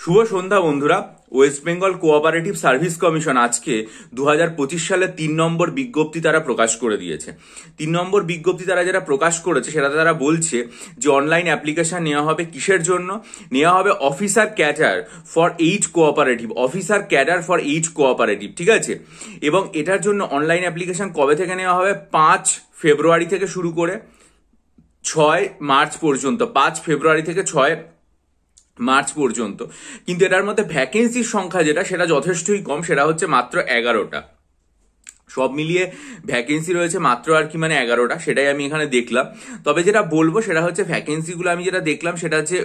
শুভ সন্ধ্যা বন্ধুরা। West Bengal cooperative service commission আজকে 2025 সালের 3 নম্বর বিজ্ঞপ্তি তারা প্রকাশ করে দিয়েছে। 3 নম্বর বিজ্ঞপ্তি তারা যেটা প্রকাশ করেছে সেটাতে তারা বলছে যে অনলাইন অ্যাপ্লিকেশন নেওয়া হবে কিসের জন্য? নেওয়া হবে officer cadre for 8 cooperative, officer cadre for 8 cooperative, ঠিক আছে। এবং এটার জন্য অনলাইন অ্যাপ্লিকেশন কবে থেকে নেওয়া হবে? 5 ফেব্রুয়ারি থেকে শুরু করে 6 মার্চ পর্যন্ত, 5 ফেব্রুয়ারি থেকে 6 মার্চ পর্যন্ত। কিন্তু এটার মধ্যে ভ্যাকেন্সির সংখ্যা যেটা সেটা যথেষ্টই কম, সেটা হচ্ছে মাত্র 11টা। সব মিলিয়ে ভ্যাকেন্সি রয়েছে মাত্র 11টা, সেটাই আমি এখানে দেখলাম। তবে যেটা বলবো সেটা হচ্ছে ভ্যাকেন্সিগুলো আমি যেটা দেখলাম সেটা হচ্ছে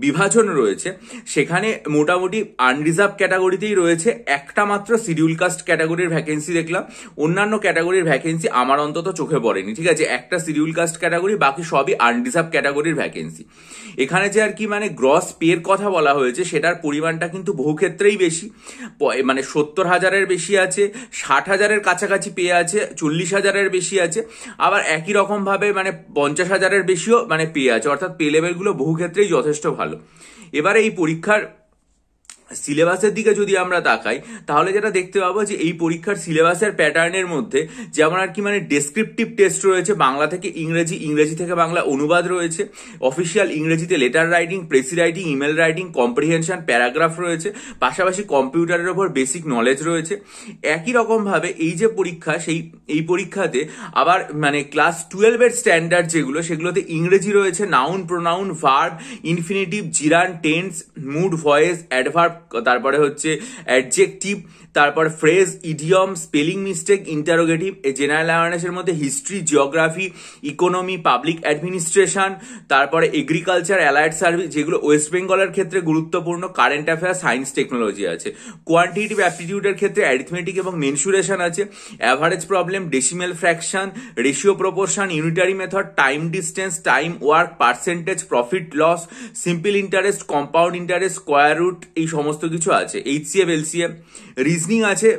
বিভাজন রয়েছে, সেখানে মোটামুটি আনরিজার্ভ ক্যাটাগরিতেই রয়েছে একটা মাত্র শিডিউল কাস্ট ক্যাটাগরির ভ্যাকেন্সি দেখলাম। অন্যান্য ক্যাটাগরির ভ্যাকেন্সি আমার অন্তত চোখে পড়েনি, ঠিক আছে। একটা শিডিউল কাস্ট ক্যাটাগরি, বাকি সবই আনরিজার্ভ ক্যাটাগরির ভ্যাকেন্সি। এখানে যে গ্রস পের কথা বলা হয়েছে সেটার পরিমাণটা কিন্তু বহু ক্ষেত্রেই বেশি, 70,000-এর বেশি আছে, 60,000-এর কাছাকাছি পেয়ে আছে, 40,000-এর বেশি আছে, আবার একই রকম ভাবে 50,000-এর বেশিও পেয়ে আছে। অর্থাৎ পে লেভেলগুলো বহু ক্ষেত্রেই যথেষ্ট ভালো। এবারে এই পরীক্ষার সিলেবাসের দিকে যদি আমরা তাকাই তাহলে যেটা দেখতে পাবো যে এই পরীক্ষার সিলেবাসের প্যাটার্নের মধ্যে যেমন ডেসক্রিপটিভ টেস্ট রয়েছে, বাংলা থেকে ইংরেজি, ইংরেজি থেকে বাংলা অনুবাদ রয়েছে, অফিসিয়াল ইংরেজিতে letter writing, precis writing, email writing, comprehension, paragraph রয়েছে, পাশাপাশি কম্পিউটারের ওপর বেসিক নলেজ রয়েছে। একই রকম ভাবে এই যে পরীক্ষা, এই পরীক্ষাতে আবার ক্লাস 12-এর স্ট্যান্ডার্ড যেগুলো সেগুলোতে ইংরেজি রয়েছে, noun, pronoun, verb, infinitive, gerund, tense, mood, voice, adverb, তারপরে হচ্ছে অ্যাডজেক্টিভ, তারপর phrase, idiom, spelling mistake, interrogative, general অ্যাওয়ারনেসের মধ্যে history, geography, economy, public administration, তারপরে এগ্রিকালচার, অ্যালাইড সার্ভিস যেগুলো ওয়েস্ট বেঙ্গলের ক্ষেত্রে গুরুত্বপূর্ণ, কারেন্ট অ্যাফেয়ার, সায়েন্স, টেকনোলজি আছে। কোয়ান্টিটিভ অ্যাপটিটিউডের ক্ষেত্রে অ্যারিথমেটিক এবং মেনসুরেশন আছে, average problem, decimal fraction, ratio proportion, unitary method, time distance, time work, percentage, profit loss, simple interest, compound interest, square root, এই সমস্ত কিছু আছে। এইচসিএফ, এলসিএম, রিজনিং আছে,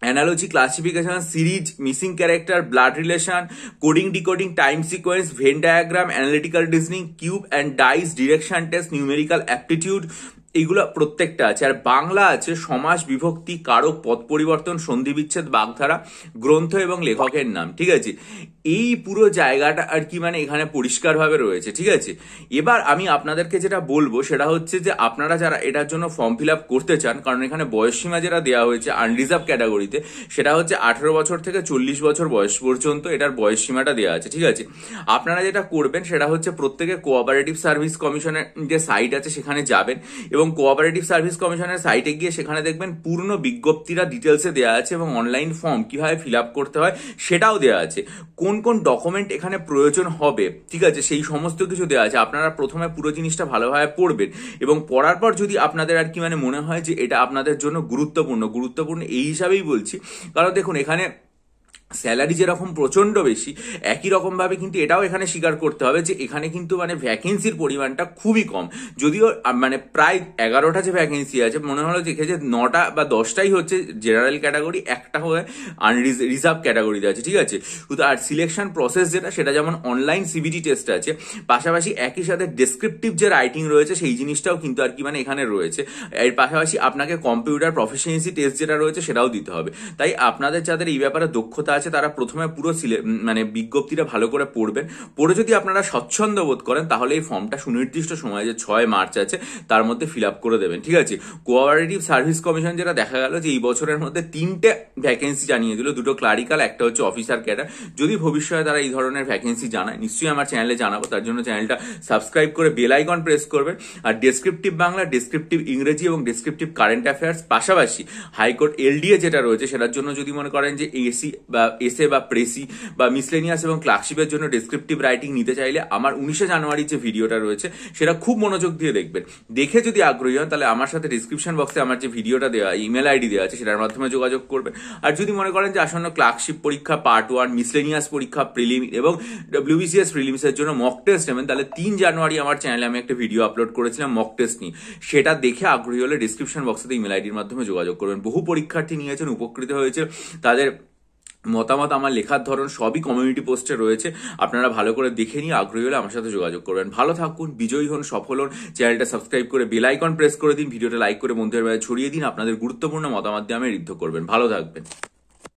analogy, classification, series, missing character, blood relation, coding decoding, time sequence, Venn diagram, analytical reasoning, cube and dice, direction test, numerical aptitude, এইগুলো প্রত্যেকটা আছে। আর বাংলা আছে সমাস, বিভক্তি, কারক, পদ পরিবর্তন, সন্ধি বিচ্ছেদ, বাগধারা, গ্রন্থ এবং লেখকের নাম, ঠিক আছে। এই পুরো জায়গাটা এখানে পরিষ্কারভাবে রয়েছে, ঠিক আছে। এবার আমি আপনাদেরকে যেটা বলবো সেটা হচ্ছে যে আপনারা যারা এটার জন্য ফর্ম ফিল আপ করতে চান, কারণ এখানে বয়সসীমা যেটা দেওয়া হয়েছে আনরিজার্ভ ক্যাটাগরিতে সেটা হচ্ছে 18 বছর থেকে 40 বছর বয়স পর্যন্ত এটার বয়সসীমাটা দেওয়া আছে, ঠিক আছে। আপনারা যেটা করবেন সেটা হচ্ছে প্রত্যেকে কোঅপারেটিভ সার্ভিস কমিশনের যে সাইট আছে সেখানে যাবেন এবং কোঅপারেটিভ সার্ভিস কমিশনের সাইটে গিয়ে সেখানে দেখবেন পূর্ণ বিজ্ঞপ্তিটা ডিটেলসে দেওয়া আছে এবং অনলাইন ফর্ম কিভাবে ফিল আপ করতে হয় সেটাও দেওয়া আছে। কোন কোন ডকুমেন্ট এখানে প্রয়োজন হবে, ঠিক আছে, সেই সমস্ত কিছু দেওয়া আছে। আপনারা প্রথমে পুরো জিনিসটা ভালোভাবে পড়বেন এবং পড়ার পর যদি আপনাদের মনে হয় যে এটা আপনাদের জন্য গুরুত্বপূর্ণ এই হিসাবেই বলছি, কারণ দেখুন এখানে স্যালারি যেরকম প্রচন্ড বেশি, একই রকম ভাবে কিন্তু এটাও এখানে স্বীকার করতে হবে যে এখানে কিন্তু ভ্যাকেন্সির পরিমাণটা খুবই কম। যদিও প্রায় 11টা যে ভ্যাকেন্সি আছে, মনে হলো যে 9টা বা 10টাই হচ্ছে জেনারেল ক্যাটাগরি, একটা হয়ে রিজার্ভ ক্যাটাগরিতে আছে, ঠিক আছে। আর সিলেকশন প্রসেস যেটা সেটা যেমন অনলাইন সিবিটি টেস্ট আছে, পাশাপাশি একই সাথে ডেসক্রিপটিভ যে রাইটিং রয়েছে সেই জিনিসটাও কিন্তু এখানে রয়েছে। এর পাশাপাশি আপনাকে কম্পিউটার প্রফিসিয়েন্সি টেস্ট যেটা রয়েছে সেটাও দিতে হবে। তাই আপনাদের যাদের এই ব্যাপারে দক্ষতা আছে তারা প্রথমে পুরো বিজ্ঞপ্তিটা ভালো করে পড়বেন। পড়ে যদি আপনারা স্বচ্ছন্দ বোধ করেন তাহলে এই ফর্মটা সুনির্দিষ্ট সময় যে 6 মার্চ আছে তার মধ্যে ফিল আপ করে দেবেন, ঠিক আছে। কোঅপারেটিভ সার্ভিস কমিশন যেটা দেখা গেল যে এই বছরের মধ্যে 3টে ভ্যাকেন্সি জানিয়ে দিল, 2টো ক্লারিক্যাল, একটা হচ্ছে অফিসার ক্যাডার। যদি ভবিষ্যতে তারা এই ধরনের ভ্যাকেন্সি জানায় নিশ্চয়ই আমার চ্যানেলে জানাবো, তার জন্য চ্যানেলটা সাবস্ক্রাইব করে বেল আইকন প্রেস করবেন। আর ডেসক্রিপটিভ বাংলা, ডেসক্রিপটিভ ইংরেজি এবং ডেসক্রিপটিভ কারেন্ট অ্যাফেয়ার্স, পাশাপাশি হাইকোর্ট এলডিএ যেটা রয়েছে সেটার জন্য যদি মনে করেন যে এসি বা এসএ বা প্রেসি বা মিসলেনিয়াস এবং ক্লার্কশিপের জন্য ডেসক্রিপটিভ রাইটিং নিতে চাইলে আমার 19শে জানুয়ারির যে ভিডিওটা রয়েছে সেটা খুব মনোযোগ দিয়ে দেখবেন। দেখে যদি আগ্রহী হন তাহলে আমার সাথে ডিসক্রিপশন বক্সে আমার যে ভিডিওটা দেওয়া, ইমেল আইডি দেওয়া আছে সেটার মাধ্যমে যোগাযোগ করবেন। আর যদি মনে করেন যে আসন্ন ক্লার্কশিপ পরীক্ষা পার্ট 1, মিসলেনিয়াস পরীক্ষা প্রিলিম এবং ডব্লিউবিসিএস প্রিলিমসের জন্য মক টেস্ট নেবেন, তাহলে 3 জানুয়ারি আমার চ্যানেলে আমি একটা ভিডিও আপলোড করেছিলাম মক টেস্ট নিয়ে। সেটা দেখে আগ্রহী হলে ডিসক্রিপশন বক্সে ইমেল আইডির মাধ্যমে যোগাযোগ করবেন। বহু পরীক্ষার্থী নিয়েছেন, উপকৃত হয়েছে, তাদের মতামত, আমার লেখার ধরন সবই কমিউনিটি পোস্টে রয়েছে। আপনারা ভালো করে দেখে নিয়ে আগ্রহী হলে আমার সাথে যোগাযোগ করবেন। ভালো থাকুন, বিজয়ী হন, সফল হন। চ্যানেলটা সাবস্ক্রাইব করে বেল আইকন প্রেস করে দিন, ভিডিওটা লাইক করে বন্ধুদের মাঝে ছড়িয়ে দিন। আপনাদের গুরুত্বপূর্ণ মতামত দিয়ে আমি ঋদ্ধ করবেন। ভালো থাকবেন।